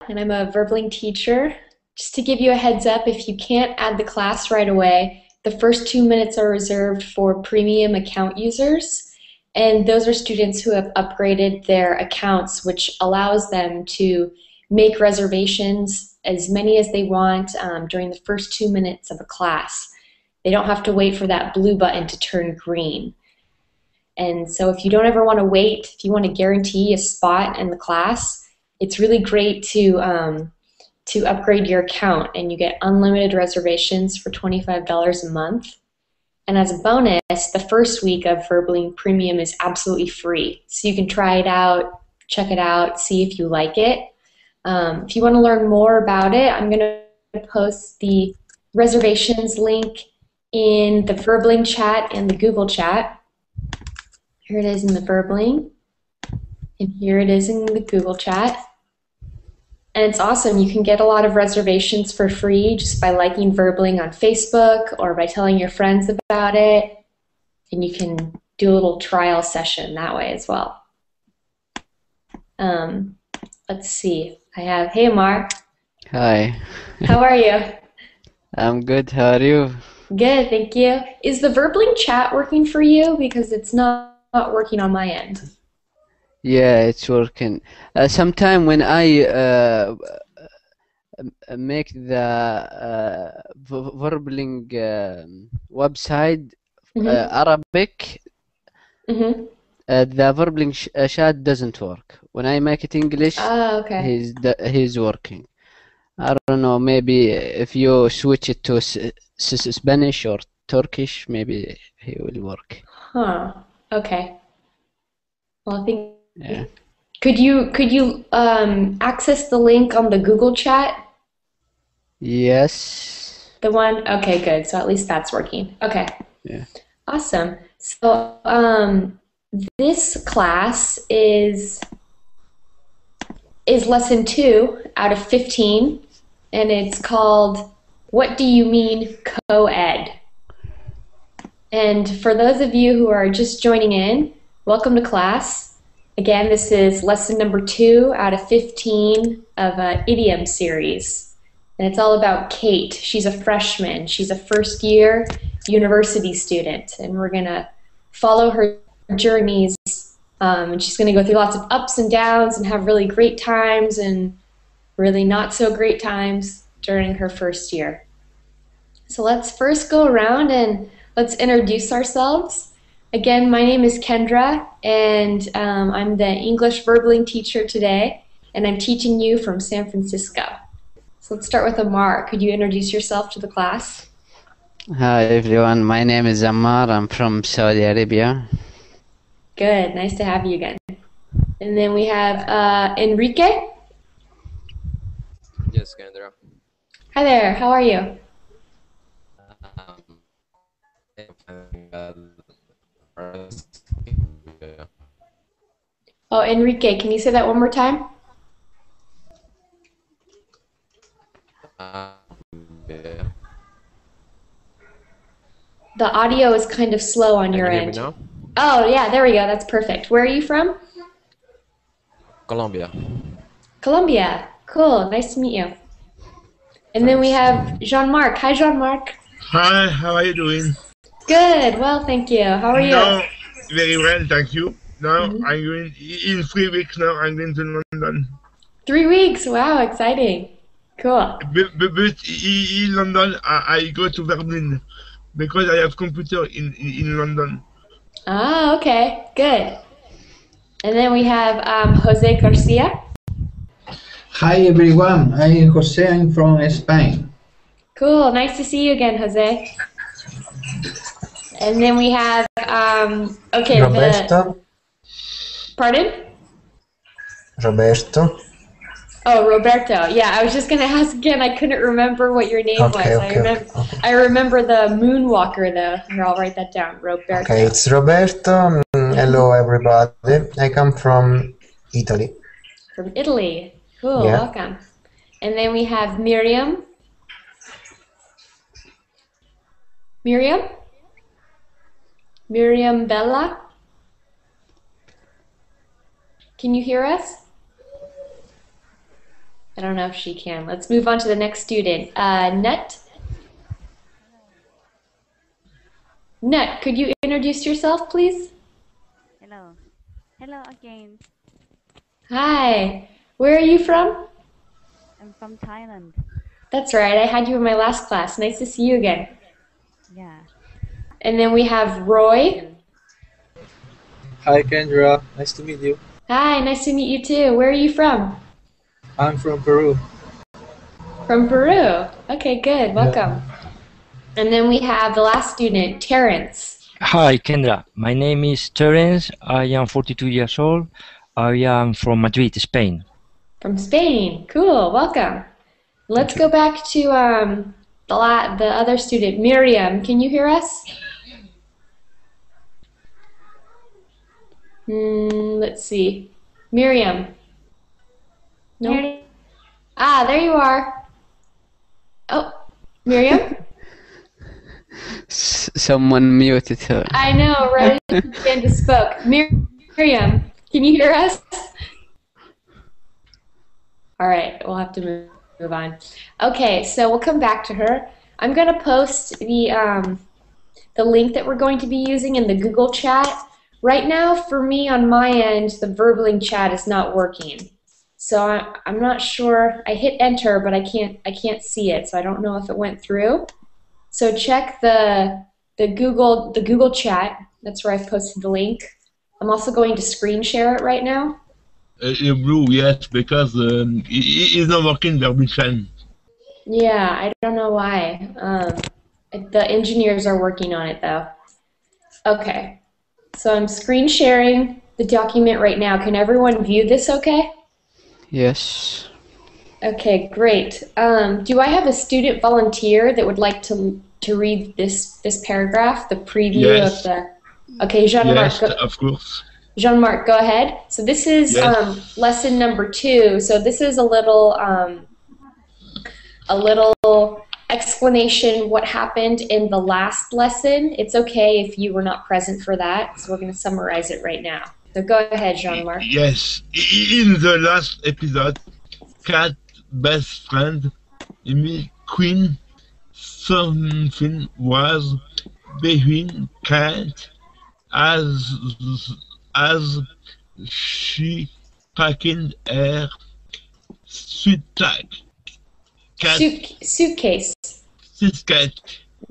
And I'm a Verbling teacher. Just to give you a heads up, if you can't add the class right away, the first 2 minutes are reserved for premium account users. And those are students who have upgraded their accounts, which allows them to make reservations as many as they want during the first 2 minutes of a class. They don't have to wait for that blue button to turn green. And so if you don't ever want to wait, if you want to guarantee a spot in the class, it's really great to upgrade your account, and you get unlimited reservations for $25 a month. And as a bonus, the first week of Verbling Premium is absolutely free. So you can try it out, check it out, see if you like it. If you want to learn more about it, I'm going to post the reservations link in the Verbling chat and the Google chat. Here it is in the Verbling, and here it is in the Google chat. And it's awesome. You can get a lot of reservations for free just by liking Verbling on Facebook or by telling your friends about it. And you can do a little trial session that way as well. Let's see. I have, hey Amar. Hi. How are you? I'm good. How are you? Good, thank you. Is the Verbling chat working for you? Because it's not working on my end. Yeah, it's working. Sometime when I make the Verbling website Arabic, the Verbling chat doesn't work. When I make it English, okay. he's working. I don't know, maybe if you switch it to Spanish or Turkish, maybe he will work. Huh. Okay. Well, I think. Yeah. Could you access the link on the Google chat? Yes. The one? Okay, good. So at least that's working. Okay. Yeah. Awesome. So this class is lesson 2 out of 15, and it's called "What Do You Mean Co-Ed?" And for those of you who are just joining in, welcome to class. Again, this is lesson number 2 out of 15 of an idiom series. And it's all about Kate. She's a freshman. She's a first-year university student. And we're going to follow her journeys. And she's going to go through lots of ups and downs and have really great times and really not so great times during her first year. So let's first go around and let's introduce ourselves. Again, my name is Kendra, and I'm the English Verbling teacher today, and I'm teaching you from San Francisco. So let's start with Ammar. Could you introduce yourself to the class? Hi everyone, my name is Ammar. I'm from Saudi Arabia. Good, nice to have you again. And then we have Enrique. Yes, Kendra. Hi there, how are you? Oh, Enrique, can you say that one more time? The audio is kind of slow on your end. Can you hear me now? Oh, yeah, there we go. That's perfect. Where are you from? Colombia. Colombia. Cool. Nice to meet you. And then we have Jean-Marc. Hi, Jean-Marc. Hi, how are you doing? Good. Well, thank you. How are you? No, very well, thank you. Now I'm going in 3 weeks. Now I'm going to London. 3 weeks. Wow, exciting. Cool. But in London, I go to Berlin because I have computer in London. Ah, okay. Good. And then we have Jose Garcia. Hi everyone, I'm Jose. I'm from Spain. Cool. Nice to see you again, Jose. And then we have okay. Roberto. Pardon? Roberto. Oh, Roberto. Yeah, I was just gonna ask again. I couldn't remember what your name was. I remember the Moonwalker though. Here, I'll write that down. Roberto. Okay, it's Roberto. Hello everybody. I come from Italy. From Italy. Cool. Yeah. Welcome. And then we have Miriam. Miriam? Miriam Bella? Can you hear us? I don't know if she can. Let's move on to the next student. Nut. Nut, could you introduce yourself, please? Hello. Hello again. Hi. Where are you from? I'm from Thailand. That's right. I had you in my last class. Nice to see you again. Yeah. And then we have Roy. Hi Kendra, nice to meet you. Hi, nice to meet you too. Where are you from? I'm from Peru. From Peru. Okay, good. Yeah. Welcome. And then we have the last student, Terrence. Hi, Kendra. My name is Terence. I am 42 years old. I am from Madrid, Spain. From Spain. Cool. Welcome. Let's go back to the other student, Miriam. Can you hear us? Let's see. Miriam. No. Ah, there you are. Oh, Miriam? Someone muted her. I know, right? Kendra spoke. Miriam, can you hear us? All right, we'll have to move on. Okay, so we'll come back to her. I'm going to post the link that we're going to be using in the Google chat. Right now, for me on my end, the Verbling chat is not working. So I'm not sure. I hit enter, but I can't see it, so I don't know if it went through. So check the Google chat. That's where I've posted the link. I'm also going to screen share it right now. Blue, yes, because it is not working Verbling chat. Yeah, I don't know why. The engineers are working on it though. Okay, so I'm screen sharing the document right now. Can everyone view this okay? Yes. Okay, great. Do I have a student volunteer that would like to read this paragraph, the preview Yes. of the? Okay, Jean-Marc. Yes, of course. Jean-Marc, go ahead. So this is Yes. lesson number 2. So this is a little explanation what happened in the last lesson. It's okay if you were not present for that, so we're going to summarize it right now. So go ahead, Jean-Marc. Yes, in the last episode, Cat best friend, Amy Queen, something was between Cat as she packing her suitcase. Cat Suitcase. suitcase.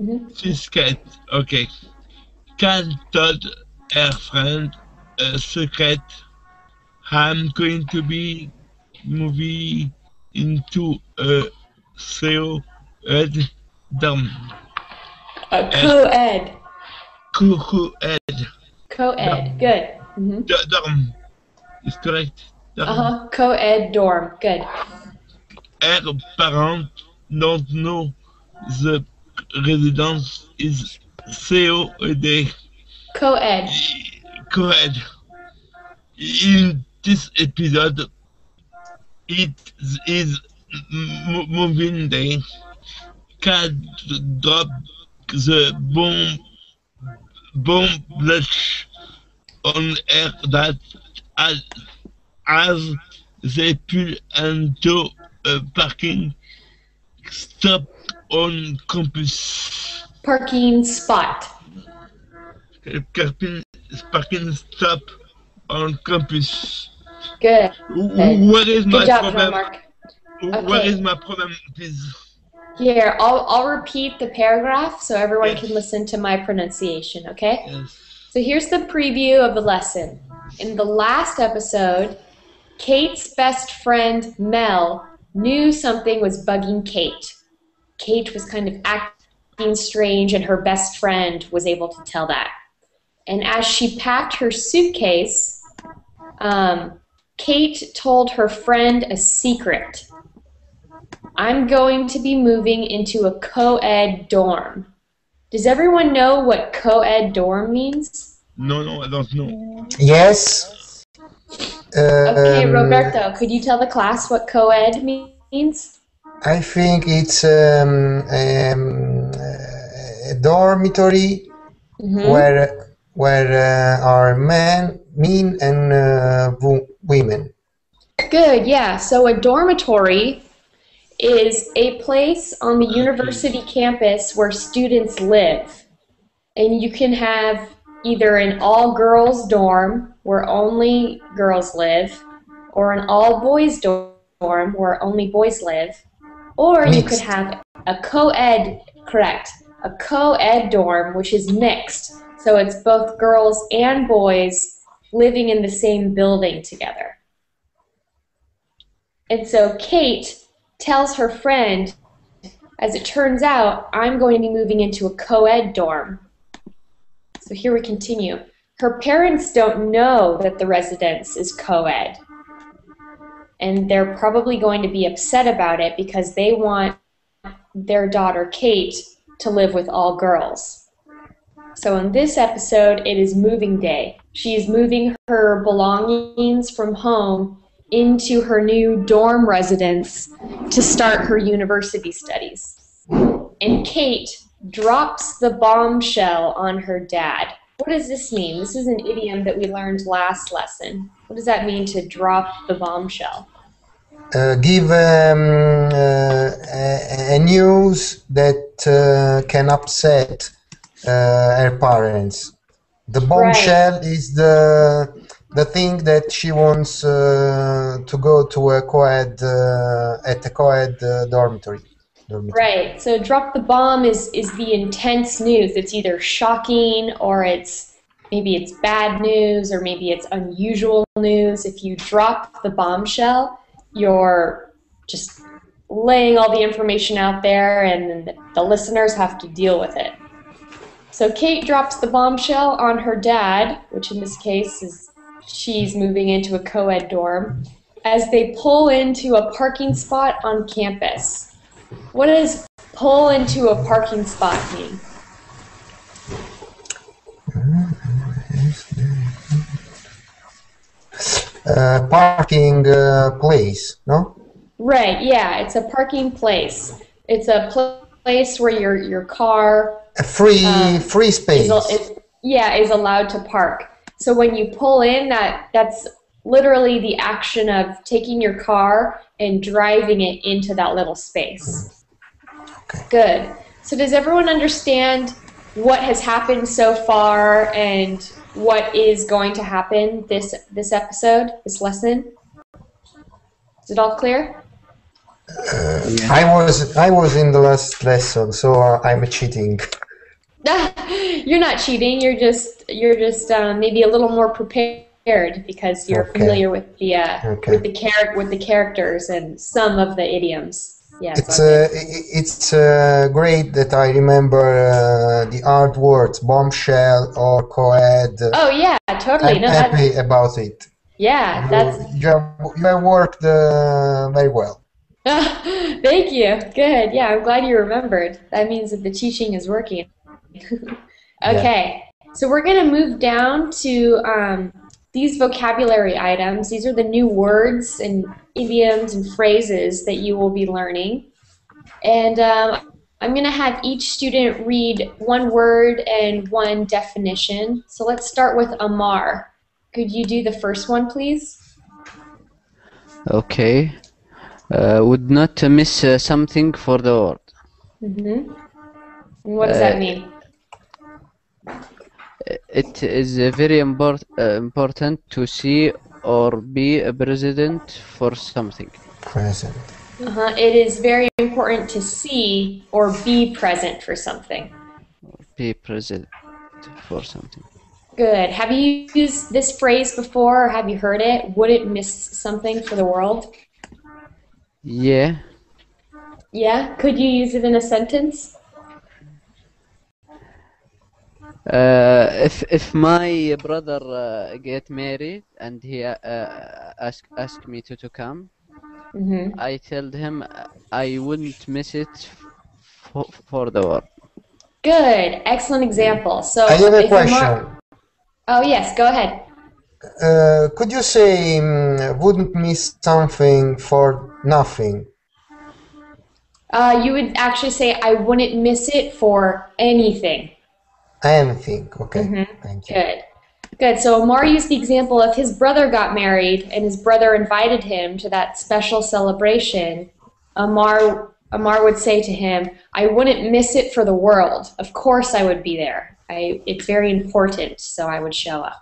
Mhm. Suitcase. Okay. Cat told her friend a secret. I'm going to be moving into a co-ed dorm. Co-ed. Co-ed Co-ed. Good. Mhm. dorm. Is correct. Dorm. Uh-huh. Co-ed dorm. Good. Her parents don't know the residence is co-ed. Co-ed. Co-ed. In this episode, it is moving day. Cat drop the bomb flash on her that as they pull into a parking stop on campus. Parking spot. Parking stop on campus. Good. Where is my Good job, problem? Jean-Marc. Where Okay. is my problem, please? Here, I'll repeat the paragraph so everyone Yes. can listen to my pronunciation, okay? Yes. So here's the preview of the lesson. In the last episode, Kate's best friend, Mel, knew something was bugging Kate. Kate was kind of acting strange, and her best friend was able to tell that. And as she packed her suitcase, Kate told her friend a secret. I'm going to be moving into a co-ed dorm. Does everyone know what co-ed dorm means? No, I don't know. Yes. Okay, Roberto, could you tell the class what co-ed means? I think it's a dormitory Mhm. where are men and women. Good, yeah. So a dormitory is a place on the university campus where students live. And you can have either an all-girls dorm where only girls live, or an all-boys dorm where only boys live, or you could Mixed. have a co-ed, correct, a co-ed dorm, which is mixed. So it's both girls and boys living in the same building together. And so Kate tells her friend, as it turns out, I'm going to be moving into a co-ed dorm. So here we continue. Her parents don't know that the residence is co-ed. And they're probably going to be upset about it because they want their daughter Kate to live with all girls. So in this episode, it is moving day. She is moving her belongings from home into her new dorm residence to start her university studies. And Kate drops the bombshell on her dad. What does this mean? This is an idiom that we learned last lesson. What does that mean to drop the bombshell? Give a news that can upset her parents. The bombshell is the thing that she wants to go to a co-ed at a co-ed dormitory. Right. So drop the bomb is the intense news. It's either shocking or maybe it's bad news or maybe it's unusual news. If you drop the bombshell, you're just laying all the information out there and the listeners have to deal with it. So Kate drops the bombshell on her dad, which in this case is she's moving into a co-ed dorm, as they pull into a parking spot on campus. What does pull into a parking spot mean? Parking place, no? Right, yeah, it's a parking place. It's a place where your car A free space. is allowed to park. So when you pull in, that's literally the action of taking your car and driving it into that little space. Okay. Good. So does everyone understand what has happened so far and what is going to happen this episode, this lesson? Is it all clear? I was in the last lesson, so I'm cheating. You're not cheating. You're just maybe a little more prepared because you're familiar with the characters and some of the idioms. Yes. It's great that I remember the hard words, bombshell or co-ed. Oh yeah, totally. I'm happy about it. Yeah, you have worked very well. Thank you. Good. Yeah, I'm glad you remembered. That means that the teaching is working. Okay, so we're going to move down to these vocabulary items. These are the new words and idioms and phrases that you will be learning. And I'm going to have each student read one word and one definition. So let's start with Amar. Could you do the first one, please? Okay. Would not miss something for the word. Mm-hmm. And what does that mean? It is very important to see or be present for something. Present. It is very important to see or be present for something. Be present for something. Good. Have you used this phrase before or have you heard it? Wouldn't miss something for the world? Yeah. Yeah? Could you use it in a sentence? If my brother get married and he ask me to come, I told him I wouldn't miss it for the world. Good. Excellent example. So I have a question. Oh yes, go ahead. Could you say wouldn't miss something for nothing? You would actually say I wouldn't miss it for anything. Anything. Okay. Thank you. Good. Good. So Amar used the example of his brother got married and his brother invited him to that special celebration. Amar would say to him, I wouldn't miss it for the world. Of course I would be there. It's very important, so I would show up.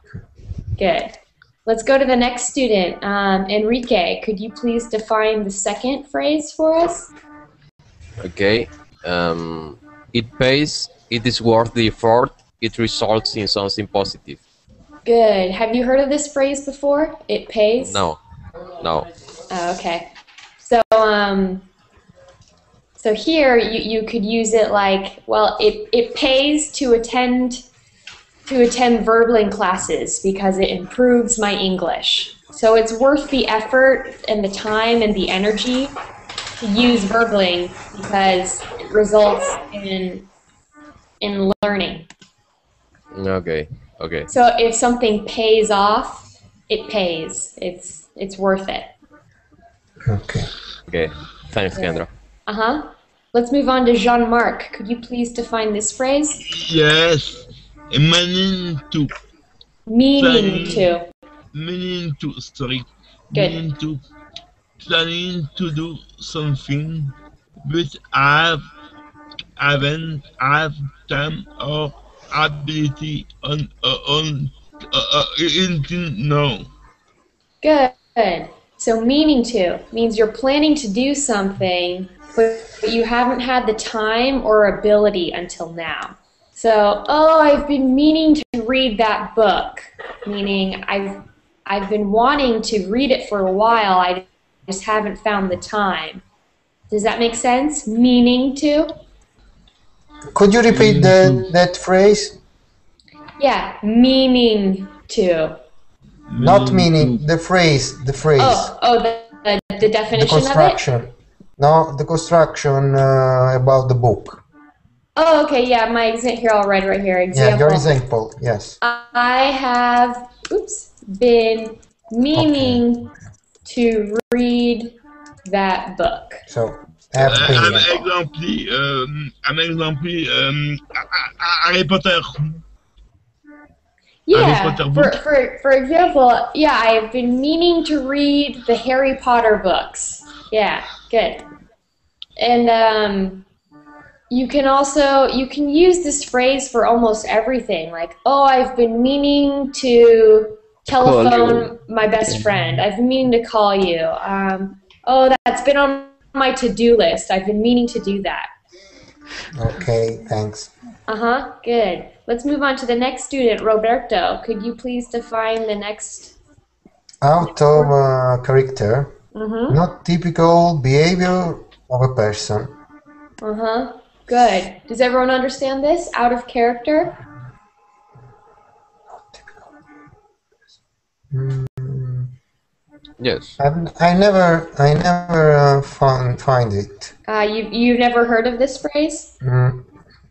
Good. Let's go to the next student. Enrique, could you please define the second phrase for us? Okay. It pays, it is worth the effort, it results in something positive. Good. Have you heard of this phrase before? It pays? No. No. Oh, okay. So, so here you could use it like, well, it pays to attend Verbling classes because it improves my English. So it's worth the effort and the time and the energy to use Verbling because it results in learning. Okay. Okay. So if something pays off, it pays. It's worth it. Okay. Okay. Thanks, Kendra. Uh-huh. Let's move on to Jean-Marc. Could you please define this phrase? Yes. Meaning to. Meaning to. Meaning to, sorry. Good. Meaning to. Planning to do something, but haven't have time or ability until now. Good. So meaning to means you're planning to do something, but you haven't had the time or ability until now. So, oh, I've been meaning to read that book, meaning I've been wanting to read it for a while. I just haven't found the time. Does that make sense? Meaning to? Could you repeat that phrase? Yeah, meaning to. Not meaning, the phrase. Oh, the definition the construction. of it? No, the construction about the book. Oh, okay, yeah, my example here, I'll write right here. Example. Yeah, your example, yes. I have, been meaning to read that book. So, Un exemple, Harry Potter. Yeah, for example, yeah, I've been meaning to read the Harry Potter books. Yeah, good. And you can use this phrase for almost everything. Like, oh, I've been meaning to telephone my best friend. I've been meaning to call you. Oh, that's been on my to-do list. I've been meaning to do that. Okay, thanks. Uh-huh, good. Let's move on to the next student, Roberto. Could you please define the next? Out of character, not typical behavior of a person. Uh-huh, good. Does everyone understand this? Out of character? Yes. I never find it. You've never heard of this phrase?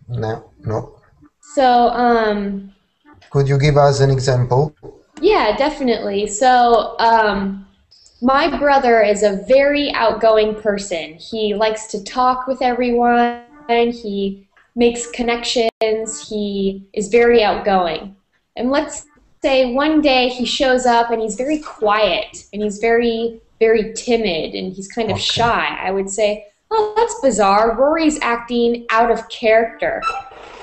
No. So, could you give us an example? Yeah, definitely. So, my brother is a very outgoing person. He likes to talk with everyone. He makes connections. He is very outgoing. And let's say one day he shows up and he's very quiet and he's very, very timid and he's kind of shy. I would say, oh, that's bizarre. Rory's acting out of character.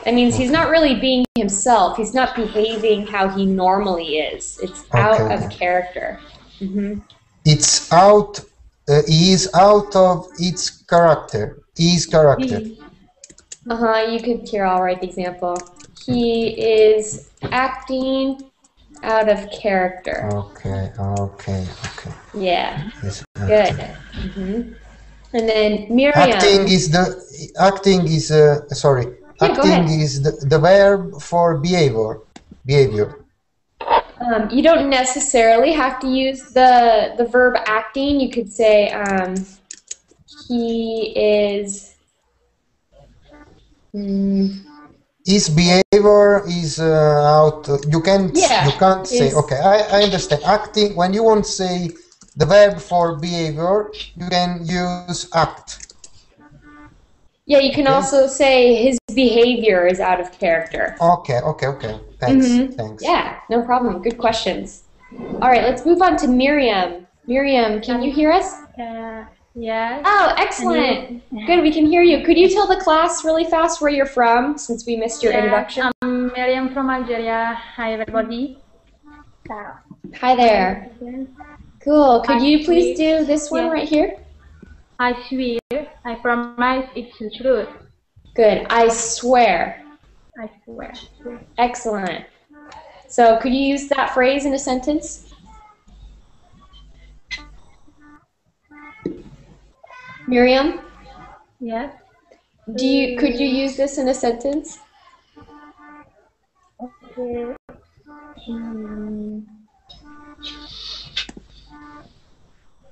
That means he's not really being himself. He's not behaving how he normally is. It's out of character. It's out. He is out of its character. His character. You could here. I'll write the example. He is acting out of character. Okay. Yeah. Yes, good. And then Miriam. Acting is sorry. Yeah, acting is the verb for behavior. You don't necessarily have to use the verb acting. You could say he is. His behavior is out. You can't say. Okay, I understand. Acting. When you want to say the verb for behavior, you can use act. Yeah, you can also say his behavior is out of character. Okay. Thanks. Thanks. Yeah, no problem. Good questions. All right, let's move on to Miriam. Miriam, can you hear us? Yes. Oh, excellent. Good, we can hear you. Could you tell the class really fast where you're from, since we missed your introduction? I'm Miriam from Algeria. Hi, everybody. Hi there. Cool. Could you please do this one right here? I swear. I promise it's the truth. Good. I swear. I swear. Excellent. So could you use that phrase in a sentence? Miriam? Yes. Could you use this in a sentence? Okay.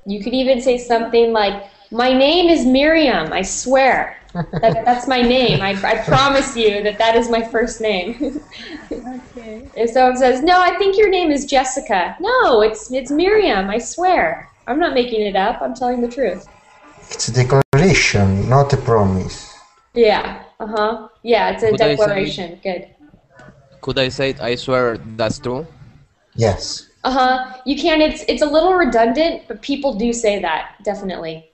You could even say something like, my name is Miriam, I swear. That's my name. I promise you that is my first name. Okay. If someone says, no, I think your name is Jessica. No, it's Miriam, I swear. I'm not making it up, I'm telling the truth. It's a declaration, not a promise. Yeah, yeah, it's a Could I declaration. Good. Could I say I swear that's true? Yes. You can. It's a little redundant, but people do say that, definitely.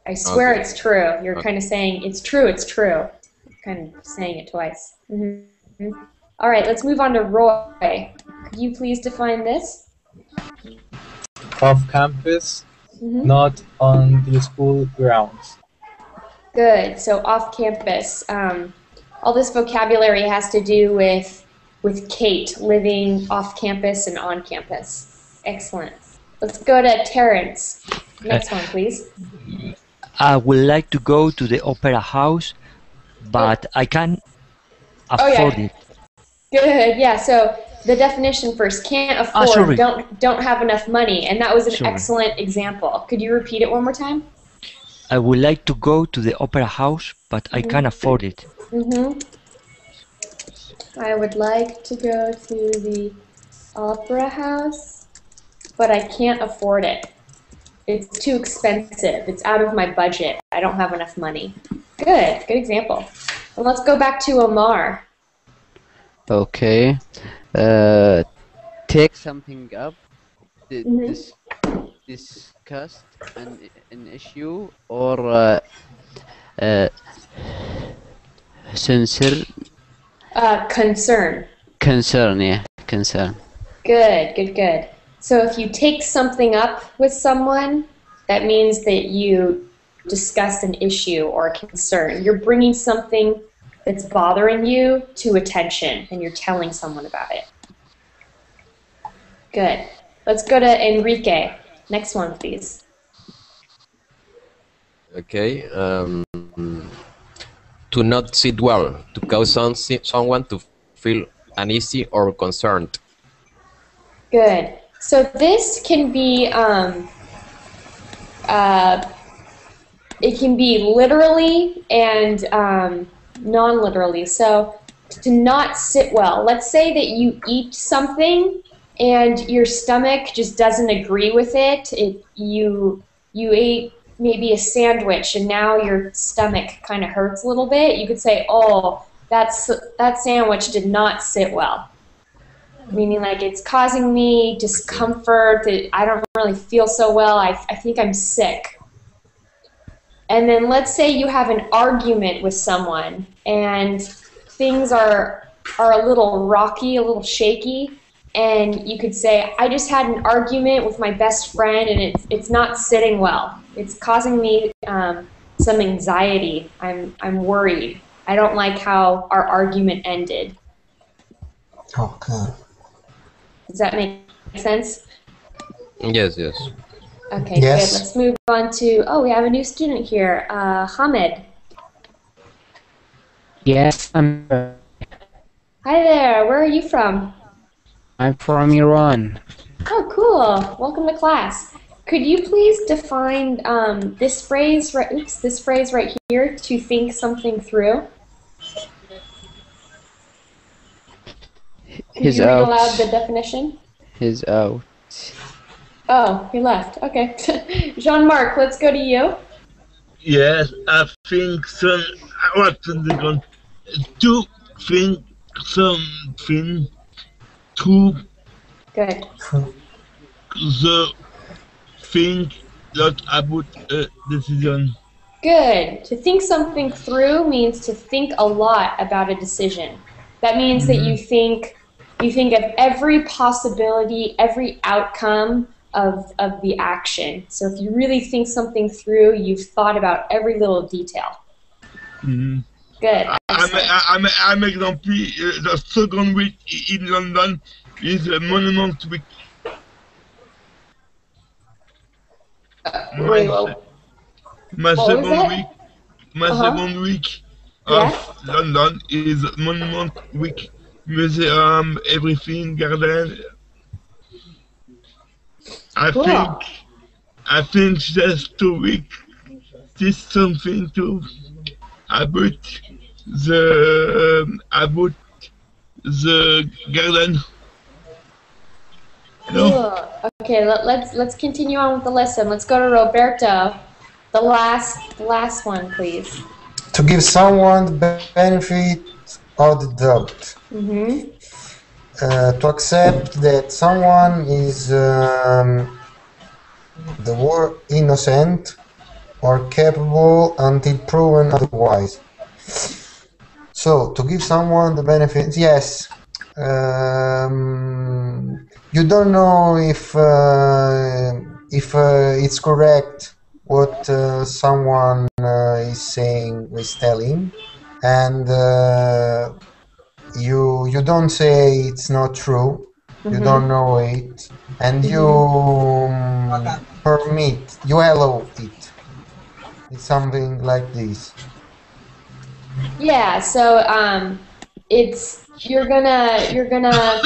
I swear it's true. You're kind of saying it's true, it's true. You're kind of saying it twice. All right, let's move on to Roy. Could you please define this? Off campus, not on the school grounds. Good. So off campus. All this vocabulary has to do with Kate living off campus and on campus. Excellent. Let's go to Terrence. Next one, please. I would like to go to the opera house, but I can't afford it. Good. Yeah. So the definition first: can't afford. Don't have enough money, and that was an excellent example. Could you repeat it one more time? I would like to go to the opera house, but I can't afford it. I would like to go to the opera house, but I can't afford it. It's too expensive. It's out of my budget. I don't have enough money. Good example. And let's go back to Omar. Okay. Take something up. Discuss an issue or censor. Concern. Concern, yeah, concern. Good. So if you take something up with someone, that means that you discuss an issue or a concern. You're bringing something that's bothering you to attention, and you're telling someone about it. Good. Let's go to Enrique. Next one, please. Okay. To not sit well, to cause someone to feel uneasy or concerned. Good. So this can be, it can be literally and non-literally. So to not sit well. Let's say that you eat something and your stomach just doesn't agree with it. You ate maybe a sandwich and now your stomach kind of hurts a little bit. You could say, oh, that sandwich did not sit well. Meaning like it's causing me discomfort. I don't really feel so well. I think I'm sick. And then let's say you have an argument with someone and things are a little rocky, a little shaky. And you could say, I just had an argument with my best friend and it's not sitting well. It's causing me some anxiety. I'm worried. I don't like how our argument ended. Okay. Does that make sense? Yes. Okay, yes. Good. Let's move on to, we have a new student here, Hamid. Yes, I'm Hi there, where are you from? from Iran. Oh, cool. Welcome to class. Could you please define this phrase right here, to think something through? Can you read aloud the definition? He's out. Oh, he left. Okay. Jean-Marc, let's go to you. Yes, I think to think something through. Good. The think lot about a decision. Good. To think something through means to think a lot about a decision. That means that you think of every possibility, every outcome of the action. So if you really think something through, you've thought about every little detail. Good. I'm example, the second week in London is a Monument Week. My second week of London is Monument Week. Museum, everything, garden. I think just 2 weeks. This something to about the garden. Cool. Okay, let's continue on with the lesson. Let's go to Roberto. The last one, please. To give someone the benefit of the doubt. To accept that someone is the word innocent or capable until proven otherwise. So, to give someone the benefit, yes. You don't know if it's correct what someone is telling, and you don't say it's not true. You don't know it, and you allow it. It's something like this. Yeah. So you're gonna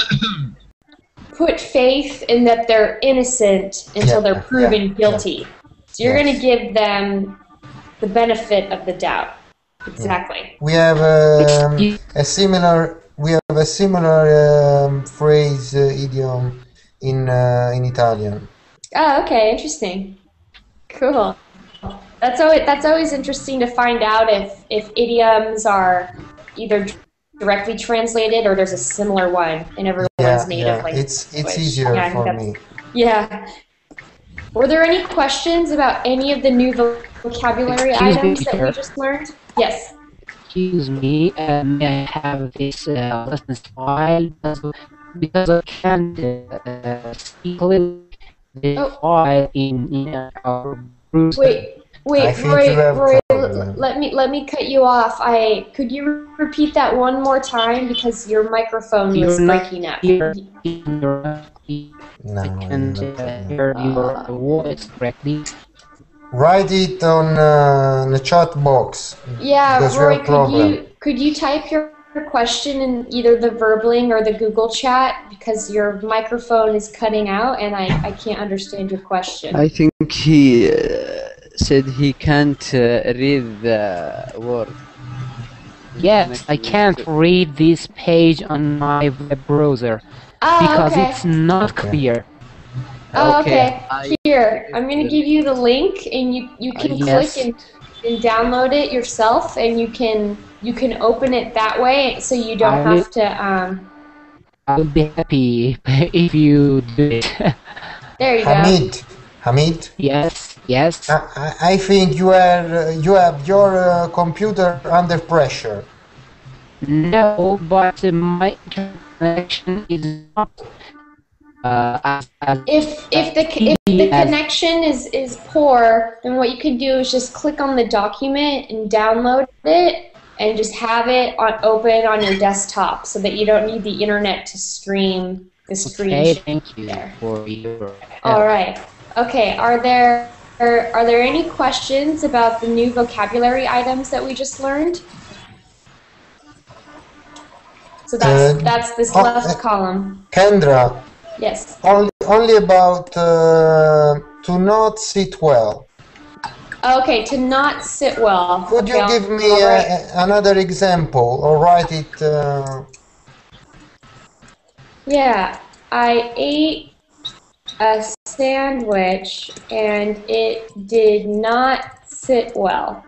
put faith in that they're innocent until they're proven guilty. So you're going to give them the benefit of the doubt. Exactly. We have a similar phrase idiom in Italian. Oh, okay, interesting. Cool. That's always interesting to find out if idioms are either directly translated or there's a similar one in everyone's native language. It's easier for me. Yeah. Were there any questions about any of the new vocabulary items that we just learned? Yes. Excuse me, may I have this lesson file? Because I can't see clearly the file in our group. Wait, Roy, let me cut you off. Could you repeat that one more time because your microphone was breaking up. I can't hear your voice correctly. Write it on the chat box. Yeah, Roy, could you type your question in either the Verbling or the Google chat because your microphone is cutting out and I can't understand your question. I think he said he can't read the word. Yes, I can't read this page on my web browser because it's not clear. Oh, okay. Here, I'm going to give you the link, and you can click and download it yourself, and you can open it that way, so you don't have to. I'll be happy if you do it. There you go. Hamid. Yes. I think you have your computer under pressure. No, but my connection is not. If the connection is poor, then what you can do is just click on the document and download it, and just have it open on your desktop, so that you don't need the internet to stream the screen. Okay, thank you for your help. All right. Okay. Are there any questions about the new vocabulary items that we just learned? So that's this left column. Kendra. Yes. Only about to not sit well. Okay, to not sit well. Could you give me another example or write it? Yeah, I ate a sandwich and it did not sit well.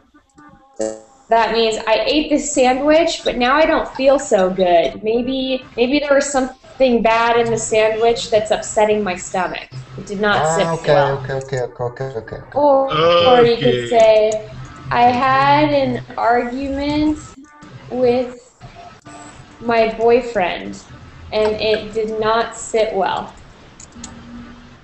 that means I ate this sandwich, but now I don't feel so good. Maybe there was something bad in the sandwich that's upsetting my stomach. It did not sit well. Okay. Or you could say, I had an argument with my boyfriend, and it did not sit well.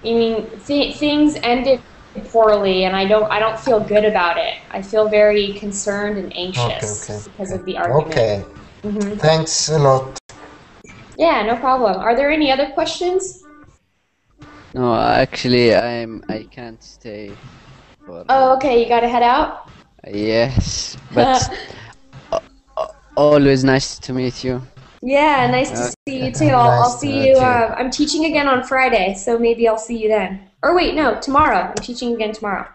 I mean, things ended poorly, and I don't feel good about it. I feel very concerned and anxious because of the argument. Okay. Thanks a lot. Yeah, no problem. Are there any other questions? No, actually, I can't stay for. Oh, okay. You gotta head out. Yes, but always nice to meet you. Yeah, nice to see you too. I'll see you. I'm teaching again on Friday, so maybe I'll see you then. Or wait, no, tomorrow. I'm teaching again tomorrow.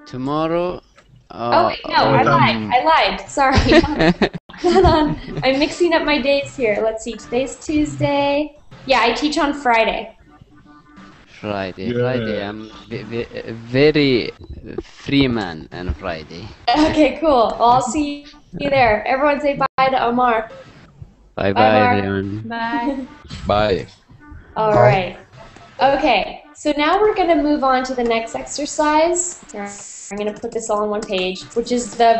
Tomorrow? Oh wait, no, I lied. Sorry. Hold on. I'm mixing up my days here. Let's see. Today's Tuesday. Yeah, I teach on Friday. Friday. I'm very free man on Friday. Okay, cool. Well, I'll see you there. Everyone say bye to Omar. Bye, everyone. Bye. Bye. All right. Okay, so now we're going to move on to the next exercise. I'm going to put this all on one page, which is the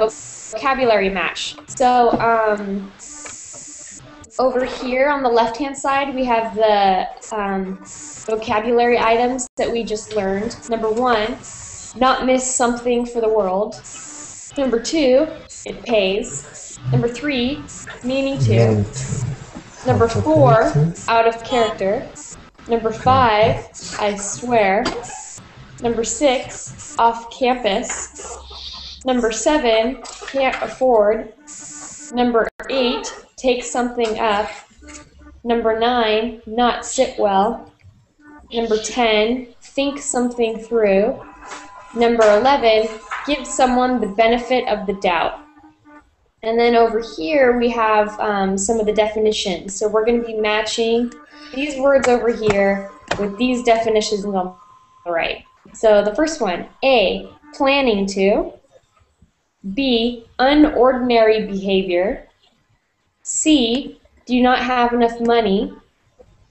vocabulary match. So over here on the left-hand side, we have the vocabulary items that we just learned. Number 1, not miss something for the world. Number 2, it pays. Number 3, meaning to. Number 4, out of character. Number 5, I swear. Number 6, off campus. Number 7, can't afford. Number 8, take something up. Number 9, not sit well. Number 10, think something through. Number 11, give someone the benefit of the doubt. And then over here we have some of the definitions. So we're going to be matching these words over here with these definitions on the right. So the first one, A, planning to. B, unordinary behavior. C, do not have enough money.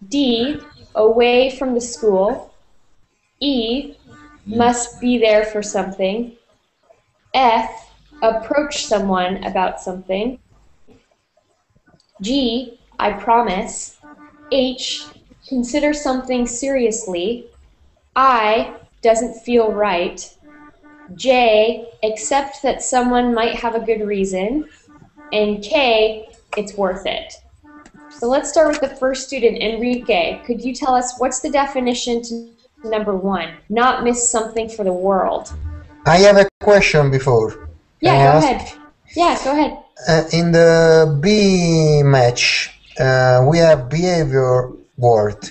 D, away from the school. E, must be there for something. F, approach someone about something. G, I promise. H, consider something seriously. I, doesn't feel right. J, accept that someone might have a good reason. And K, it's worth it. So let's start with the first student, Enrique. Could you tell us what's the definition to number 1? Not miss something for the world. I have a question before. Yeah, go ahead. Yeah, go ahead. In the B match, we have behavior word,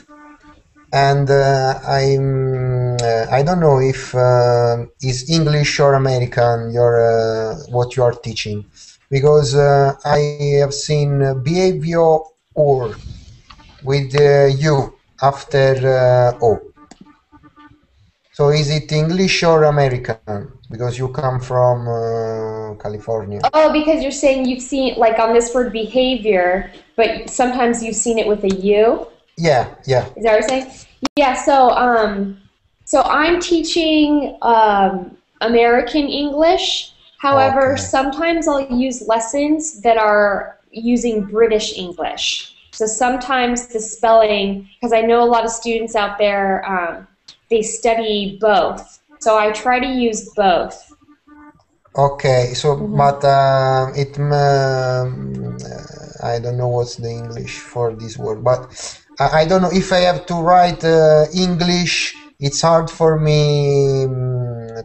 and I don't know if is English or American what you are teaching, because I have seen behavior or with U after O. So is it English or American? Because you come from California. Oh, because you're saying you've seen, like on this word behavior, but sometimes you've seen it with a U? Yeah. Is that what you're saying? Yeah, so I'm teaching American English. However, sometimes I'll use lessons that are using British English. So sometimes the spelling, because I know a lot of students out there, they study both. So I try to use both. Okay, so but I don't know what's the English for this word, but I don't know if I have to write English. It's hard for me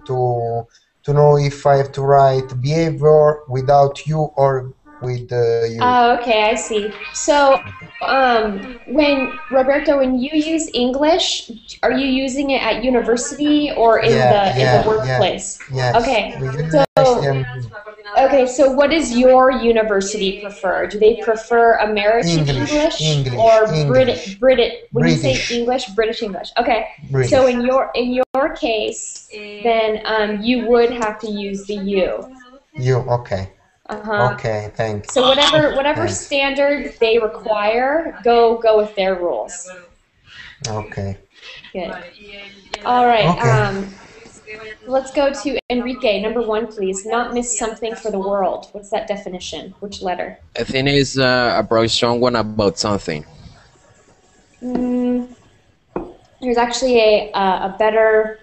to know if I have to write behavior without you or with you. Oh, okay, I see. So, when you use English, are you using it at university or in the workplace? Yes. Okay, so what does your university prefer? Do they prefer American English or British? When you say English, British English. Okay. British. So in your case, then you would have to use the U. You, okay. Okay, thanks. So whatever Thanks. standard they require, go with their rules. Okay. Good. All right. Okay. Let's go to Enrique. Number 1, please. Not miss something for the world. What's that definition? Which letter? I think it's approach someone about something. There's actually a better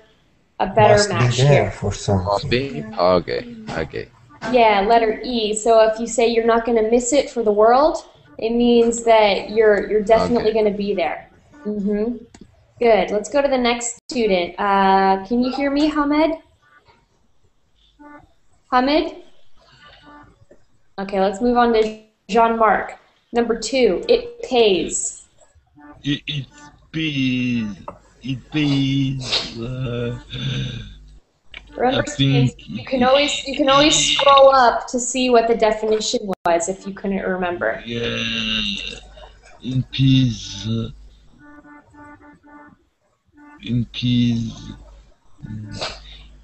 Must match be there here. for something. Must be? Okay. Okay. Yeah, letter E. So if you say you're not going to miss it for the world, it means that you're definitely going to be there. Good. Let's go to the next student. Can you hear me, Hamed? Hamed? Okay, let's move on to Jean-Marc. Number 2, it pays. It pays. It pays. Remember, I think you can always scroll up to see what the definition was if you couldn't remember. yeah, in peace. In peace.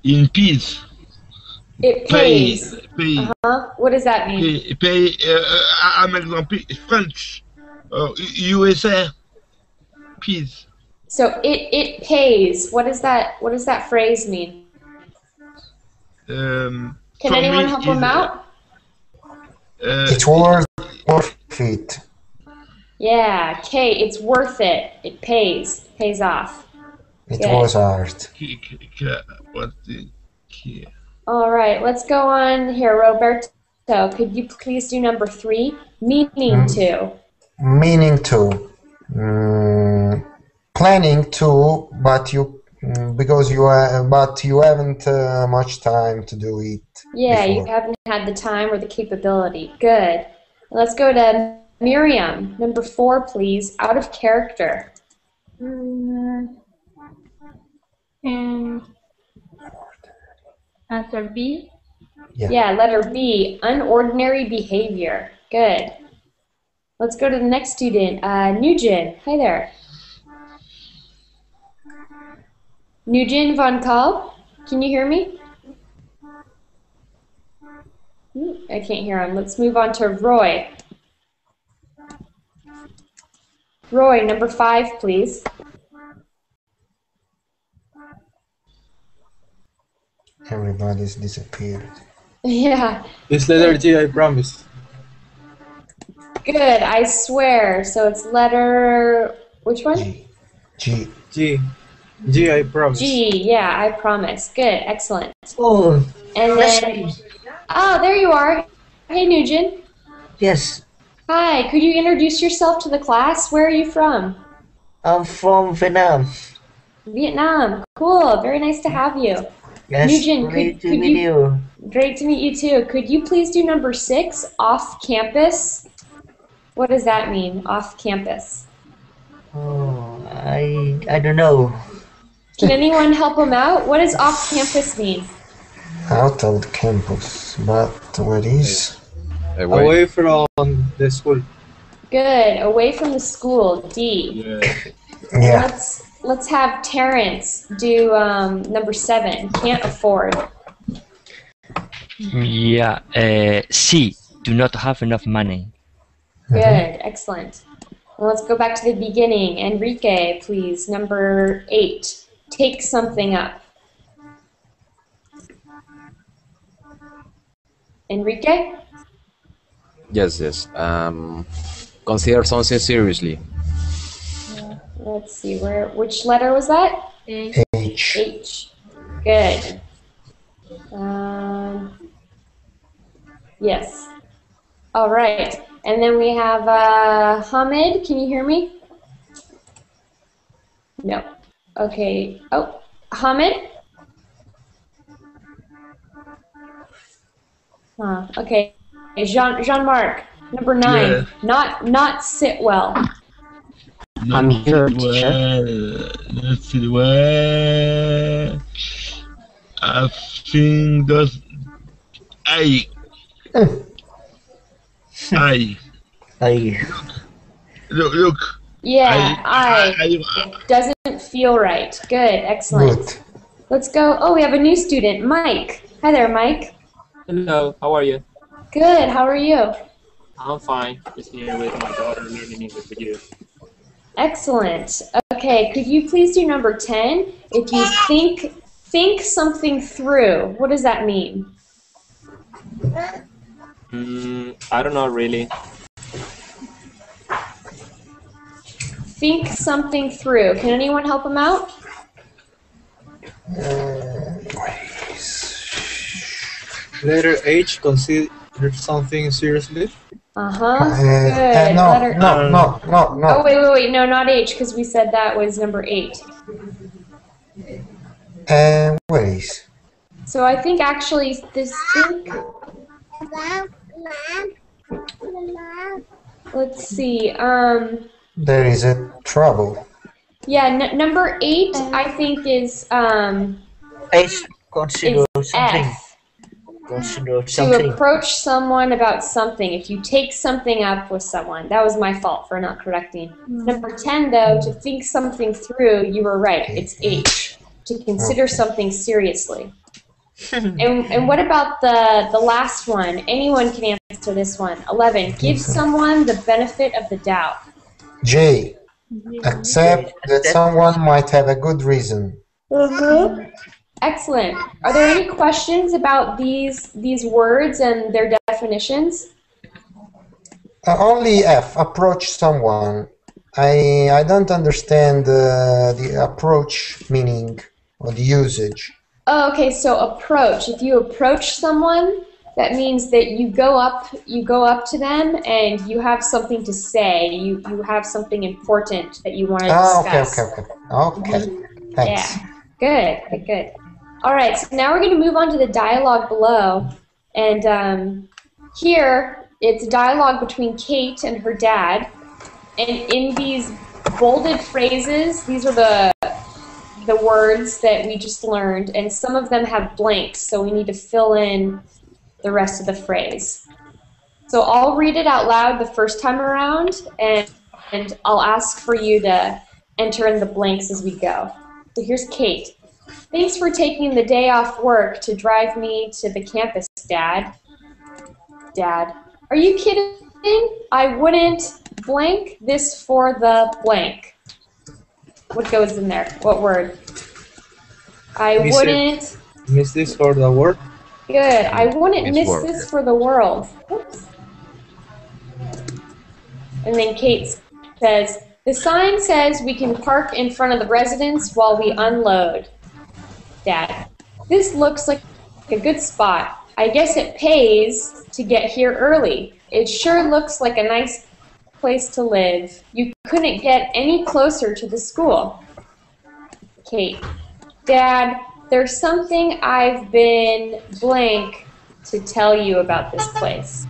In peace. It pays. Pay. What does that mean? Pay. Un exemple. French. USA. Peace. So it pays. What does that phrase mean? Can anyone help them out? It's worth it. Yeah, K. It's worth it. It pays. Pays off. It Good. was art. All right, let's go on here, Roberto. Could you please do number 3? Meaning to. Meaning to. Planning to, but you haven't much time to do it. Yeah, before. you haven't had the time or the capability. Good. Let's go to Miriam. Number 4, please. Out of character. And answer B. Yeah, letter B. Unordinary behavior. Good. Let's go to the next student. Nugent. Hi there. Nugent von Kaal. Can you hear me? I can't hear him. Let's move on to Roy. Roy, number 5, please. Everybody's disappeared. Yeah. It's letter G, I promise. Good, I swear. So it's letter... Which one? G. G, I promise. G, yeah, I promise. Good, excellent. Oh, And then... Oh, there you are. Hey, Nugent. yes, Hi, could you introduce yourself to the class? Where are you from? I'm from Vietnam. Vietnam. Cool, very nice to have you. Yes, Nugent, great to could meet you. Great to meet you too. Could you please do number 6, off campus? What does that mean, off campus? Oh, I don't know. Can anyone help him out? What does off campus mean? Out of the campus, but what is? Away from the school. Good, away from the school, D. Yeah. Let's have Terrence do number 7, can't afford. Yeah, C, do not have enough money. Good, excellent. Well, let's go back to the beginning. Enrique, please, number 8, take something up. Enrique? Yes. Consider something seriously. Let's see, which letter was that? H. H. Good. Yes. All right. And then we have Hamid. Can you hear me? No. Okay. Oh, Hamid? Okay. Jean-Marc, number 9. Yeah. Not sit well. I'm here, teacher. Not sit well. I think that's I. Look. Yeah, I doesn't feel right. Good, excellent. Good. Let's go. Oh, we have a new student, Mike. Hi there, Mike. Hello, how are you? Good. How are you? I'm fine. Just here with my daughter learning English with you. Excellent. Okay, could you please do number 10? If you think something through, what does that mean? I don't know really. Think something through. Can anyone help him out? Letter H, consider something seriously. Good. No. Oh, wait. No, not H, because we said that was number 8. Where is? So I think actually this think. Let's see. There is a trouble. Yeah, number 8 I think is H, consider is something. F. Consider To something. approach someone about something. If you take something up with someone. That was my fault for not correcting. Number 10, though, to think something through, you were right. It's H. To consider something seriously. And what about the last one? Anyone can answer this one. 11. Give someone the benefit of the doubt. J. Accept that someone might have a good reason. Excellent. Are there any questions about these words and their definitions? Only F. Approach someone. I don't understand the approach meaning or the usage. Oh, okay. So approach. If you approach someone, that means that you go up to them and you have something to say. You have something important that you want to discuss. Okay. Thanks. Yeah. Good. All right. So now we're going to move on to the dialogue below, and here it's a dialogue between Kate and her dad. And in these bolded phrases, these are the words that we just learned, and some of them have blanks, so we need to fill in the rest of the phrase. So I'll read it out loud the first time around, and I'll ask for you to enter in the blanks as we go. So here's Kate. Thanks for taking the day off work to drive me to the campus, Dad. Dad, are you kidding? I wouldn't blank this for the blank. What goes in there? What word? I wouldn't. Miss this for the word? Good. I wouldn't miss this for the world. Oops. And then Kate says, the sign says we can park in front of the residence while we unload. Dad, this looks like a good spot. I guess it pays to get here early. It sure looks like a nice place to live. You couldn't get any closer to the school. Kate, Dad, there's something I've been blank to tell you about this place.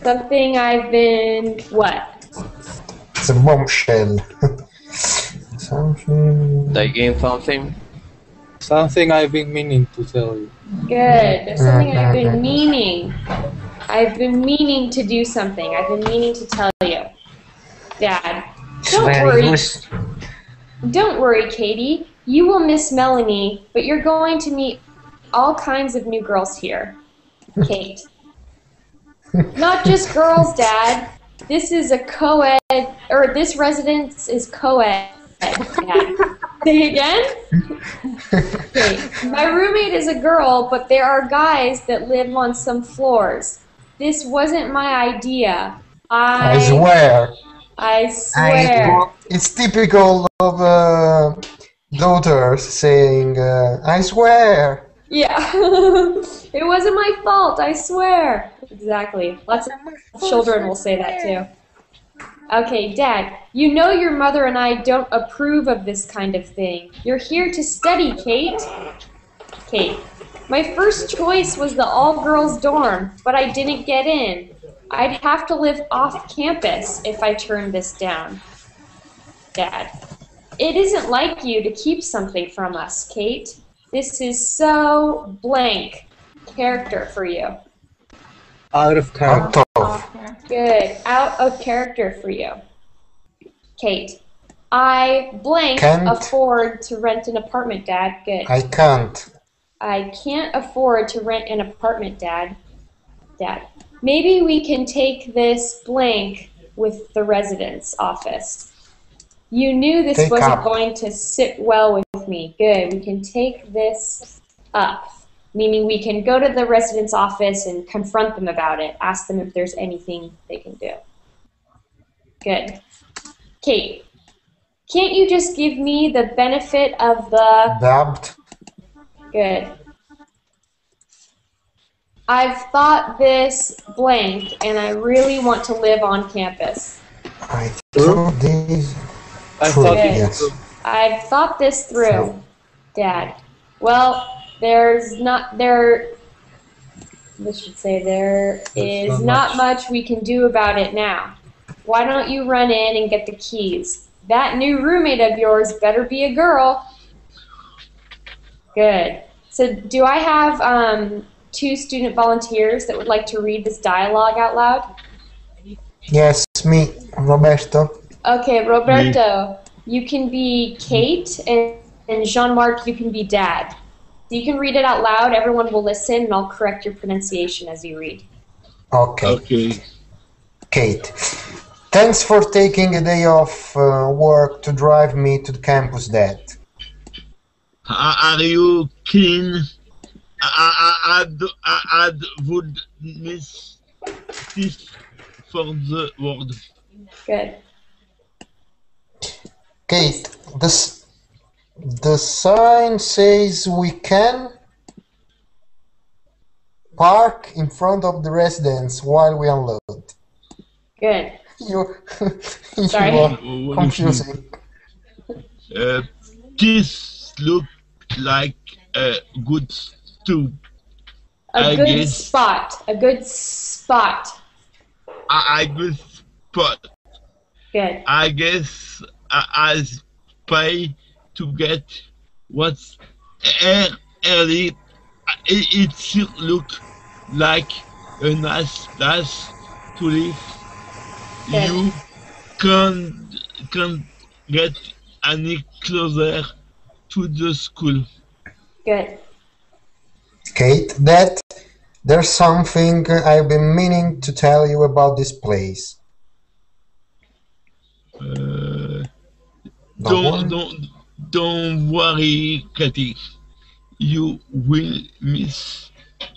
Something I've been what? It's a bombshell. Something. Again, something. Something I've been meaning to tell you. Good. There's something I've been meaning. I've been meaning to do something. I've been meaning to tell you. Dad, don't worry, Katie. You will miss Melanie, but you're going to meet all kinds of new girls here. Kate. Not just girls, Dad. This is a co-ed, or this residence is co-ed, Dad. Say again? Okay. My roommate is a girl, but there are guys that live on some floors. This wasn't my idea. I swear. I swear. It's typical of daughters saying, I swear. Yeah. It wasn't my fault, I swear. Exactly. Lots of children will say that too. Okay, Dad, you know your mother and I don't approve of this kind of thing. You're here to study, Kate. Kate, my first choice was the all-girls dorm, but I didn't get in. I'd have to live off campus if I turned this down. Dad, it isn't like you to keep something from us, Kate. This is so blank character for you. Out of character. Good. Out of character for you. Kate, I Can't. afford to rent an apartment, Dad. Good. I can't. I can't afford to rent an apartment, Dad. Dad. Maybe we can take this blank with the residence office. You knew this wasn't going to sit well with me. Good. We can take this up, meaning we can go to the residence office and confront them about it, ask them if there's anything they can do. Good. Kate, can't you just give me the benefit of the doubt? Good. I've thought this blank, and I really want to live on campus. I thought this through. Yes. I've thought this through, Dad. Well, there is not much we can do about it now. Why don't you run in and get the keys? That new roommate of yours better be a girl. Good. So do I have 2 student volunteers that would like to read this dialogue out loud? Yes, me, Roberto. Okay, Roberto, you can be Kate, and Jean-Marc, you can be Dad. You can read it out loud, everyone will listen, and I'll correct your pronunciation as you read. Okay. Kate, thanks for taking a day off work to drive me to the campus, Dad. Are you keen? I would miss this for the word. Good. Kate, the sign says we can park in front of the residence while we unload. Good. You Sorry. are confusing. This look like a good stew. A good spot. A good spot. A good spot. Good. I guess I pay to get what's early. It should look like a nice place to live. Good. You can't get any closer to the school. Good. Kate, Dad, there's something I've been meaning to tell you about this place. Don't worry, Katie. You will miss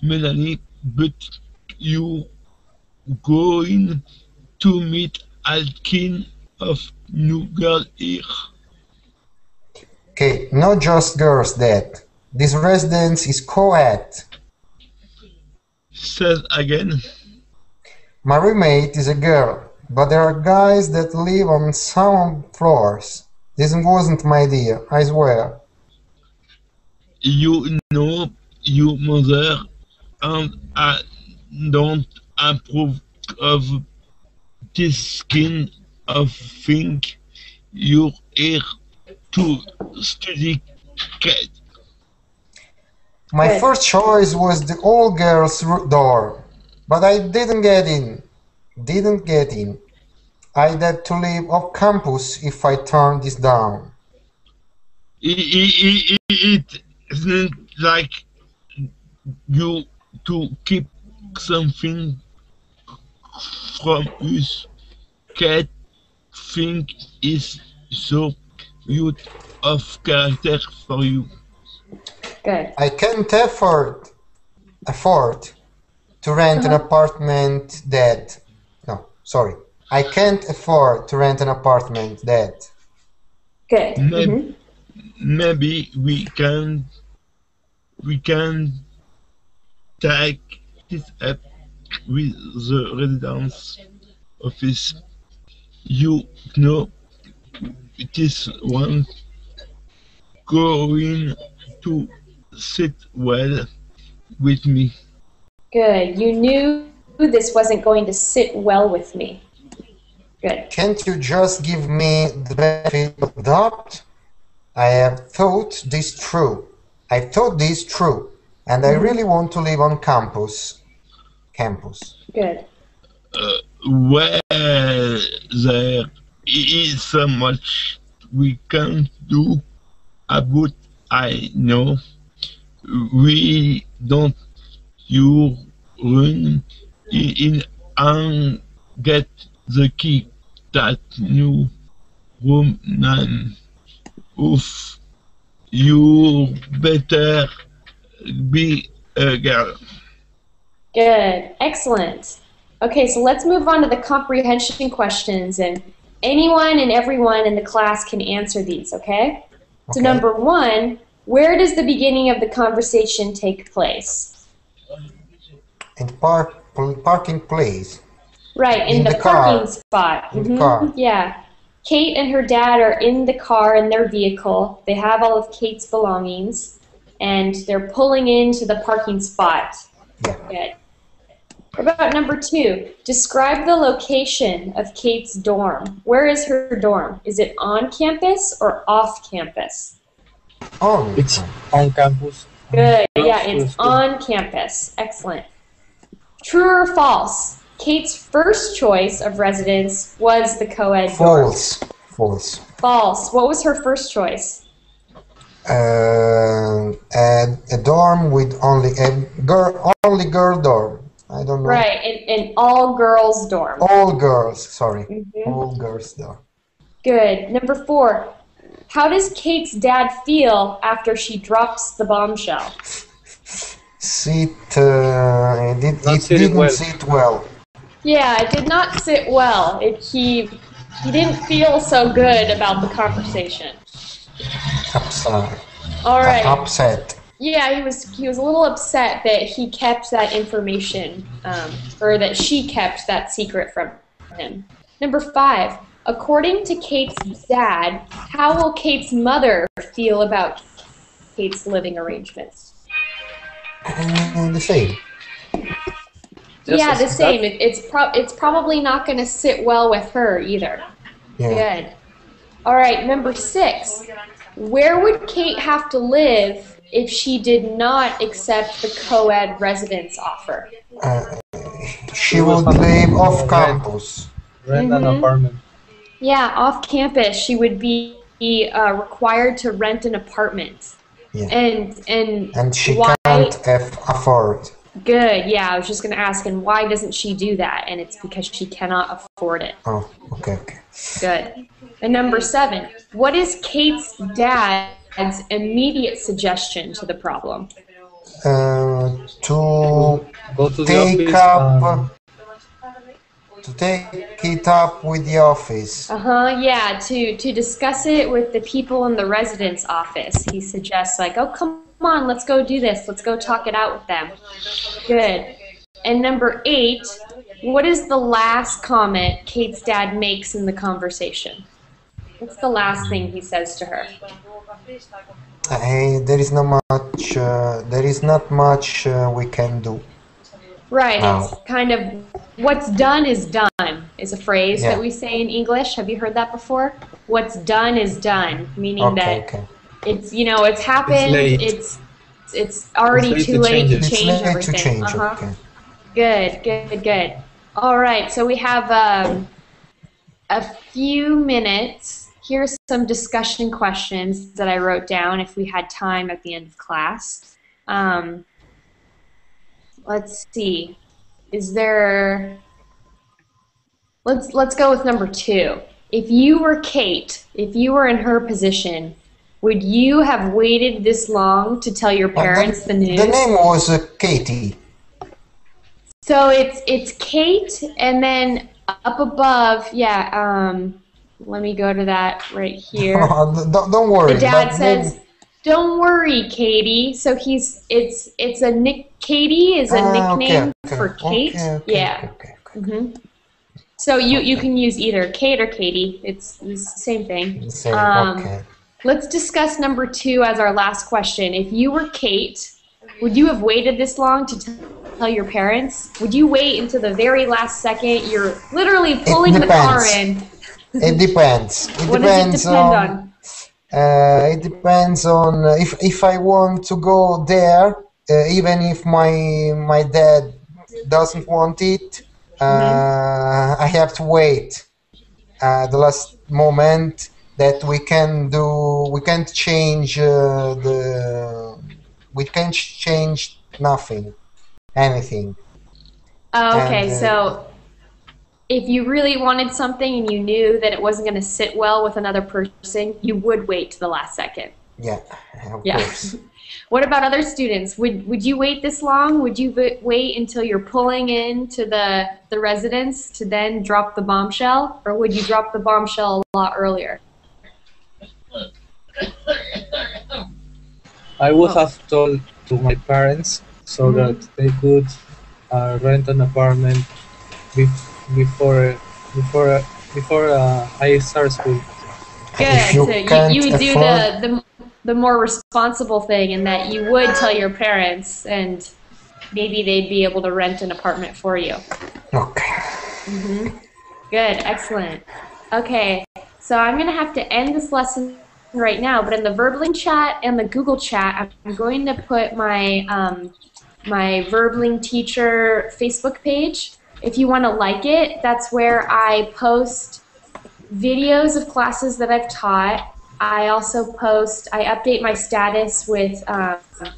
Melanie, but you going to meet all kind of new girl here. Okay, not just girls, Dad. This residence is co-ed. Says again. My roommate is a girl, but there are guys that live on some floors. This wasn't my idea, I swear. You know your mother, and I don't approve of this kind of thing. You're here to study, Kate. My first choice was the old girl's door, but I didn't get in. I'd have to leave off campus if I turned this down. It isn't like you to keep something from us. Kate think is so out of character for you. Good. I can't afford to rent an apartment, Dad. No, sorry. I can't afford to rent an apartment, Dad. Good. Maybe we can take this up with the residence office. You know, this one going to sit well with me. Good. You knew this wasn't going to sit well with me. Good. Can't you just give me the benefit of the doubt? I have thought this through. And I really want to live on campus. Good. Well, there is so much we can do about. I know we don't. You run in and get the key that new woman. Oof, you better be a girl. Good. Excellent. Okay, so let's move on to the comprehension questions, and anyone and everyone in the class can answer these, okay? So number 1, where does the beginning of the conversation take place? In parking place. Right, in the parking spot. In the car. Yeah. Kate and her dad are in the car in their vehicle. They have all of Kate's belongings, and they're pulling into the parking spot. Yeah. Good. What about number 2? Describe the location of Kate's dorm. Where is her dorm? Is it on campus or off campus? It's on campus. Good. Yeah, it's on campus. Excellent. True or false? Kate's first choice of residence was the co-ed dorm. False. False. What was her first choice? A dorm with only girl dorm. I don't know. Right, an all-girls dorm. All girls, sorry. All girls dorm. Good. Number 4. How does Kate's dad feel after she drops the bombshell? It didn't sit well. Yeah, it did not sit well. He didn't feel so good about the conversation. Upset. All right. Upset. Yeah, he was a little upset that he kept that information, or that she kept that secret from him. Number 5. According to Kate's dad, how will Kate's mother feel about Kate's living arrangements? The same. Yeah, the same. It's probably not going to sit well with her either. Yeah. Good. All right, number 6. Where would Kate have to live if she did not accept the co-ed residence offer? She would live off campus. Rent an apartment. Yeah, off campus, she would be required to rent an apartment. Yeah. And she why? Can't afford. Good. Yeah, I was just going to ask, and why doesn't she do that? And it's because she cannot afford it. Oh, okay. Good. And number 7, what is Kate's dad's immediate suggestion to the problem? To go to take it up with the office. Yeah, to discuss it with the people in the residence office. He suggests, like, oh, come on, let's go do this. Let's go talk it out with them. Good. And number 8, what is the last comment Kate's dad makes in the conversation? What's the last thing he says to her? There is not much we can do. Right, now. It's kind of, what's done is done, is a phrase that we say in English. Have you heard that before? What's done is done, meaning that it's, it's happened, it's already too late to change everything. Good. All right, so we have a few minutes. Here's some discussion questions that I wrote down if we had time at the end of class. Let's see. Let's go with number 2. If you were Kate, if you were in her position, would you have waited this long to tell your parents the news? The name was Katie. So it's Kate, and then up above, let me go to that right here. Don't worry. The dad says, "Don't worry, Katie." So it's a Katie is a nickname for Kate. So you can use either Kate or Katie. It's the same thing. Let's discuss number 2 as our last question. If you were Kate, would you have waited this long to tell your parents? Would you wait until the very last second? You're literally pulling the car in. It depends. What does it depend on? It depends on if I want to go there, even if my dad doesn't want it. I have to wait the last moment that we can't change we can't change anything. Oh, okay, And, so if you really wanted something and you knew that it wasn't going to sit well with another person, you would wait to the last second. yeah, of Yeah. course. What about other students? Would you wait this long? Would you wait until you're pulling into the residence to then drop the bombshell? Or would you drop the bombshell a lot earlier? I would have told to my parents so that they could rent an apartment before I start school. Good. So you would do the more responsible thing in that you would tell your parents and maybe they'd be able to rent an apartment for you. Okay. Good. Excellent. Okay. So I'm going to have to end this lesson right now, but in the Verbling chat and the Google chat, I'm going to put my my Verbling teacher Facebook page. If you want to like it, that's where I post videos of classes that I've taught. I also I update my status with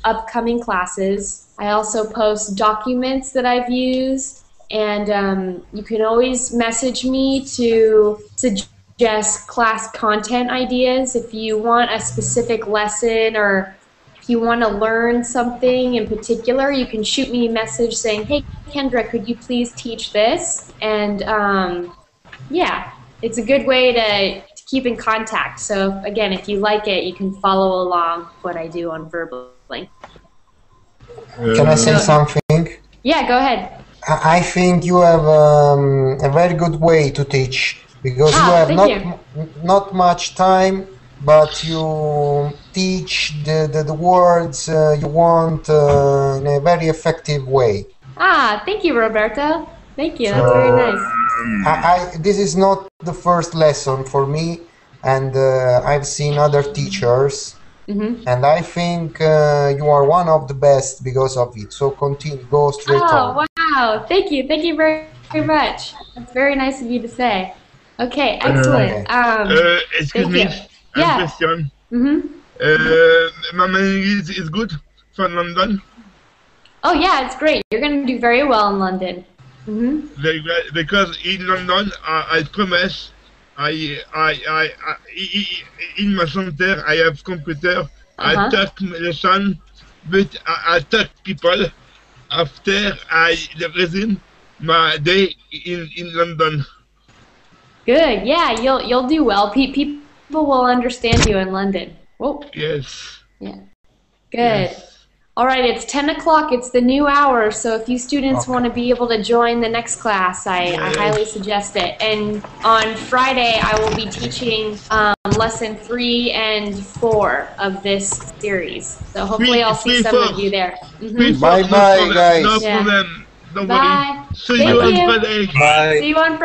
upcoming classes. I also post documents that I've used, and you can always message me to suggest class content ideas if you want a specific lesson or if you want to learn something in particular. You can shoot me a message saying, "Hey, Kendra, could you please teach this?" And yeah, it's a good way to keep in contact. So again, if you like it, you can follow along what I do on Verbling. Can I say something? Yeah, go ahead. I think you have a very good way to teach because you have not much time, but you teach the words you want in a very effective way. Thank you, Roberto. Thank you. That's very nice. This is not the first lesson for me, and I've seen other teachers, and I think you are one of the best because of it. So continue, go straight on. Oh, wow. Thank you. Thank you very, very much. That's very nice of you to say. Okay, excellent. Excuse me, Yeah. question. My English is good for London. Oh, yeah, it's great. You're going to do very well in London. Very good, because in London, I promise, in my center, I have computer, I talk lesson, but I talk people after I resume my day in London. Good. Yeah, you'll do well. People will understand you in London. Oh. Yes. Yeah. Good. Yes. All right, it's 10 o'clock. It's the new hour, so if you students want to be able to join the next class, I highly suggest it. And on Friday, I will be teaching lesson 3 and 4 of this series. So hopefully I'll see some of you there. Bye-bye, guys. No problem. Don't Bye. worry. See you on Friday. Bye. See you on Friday.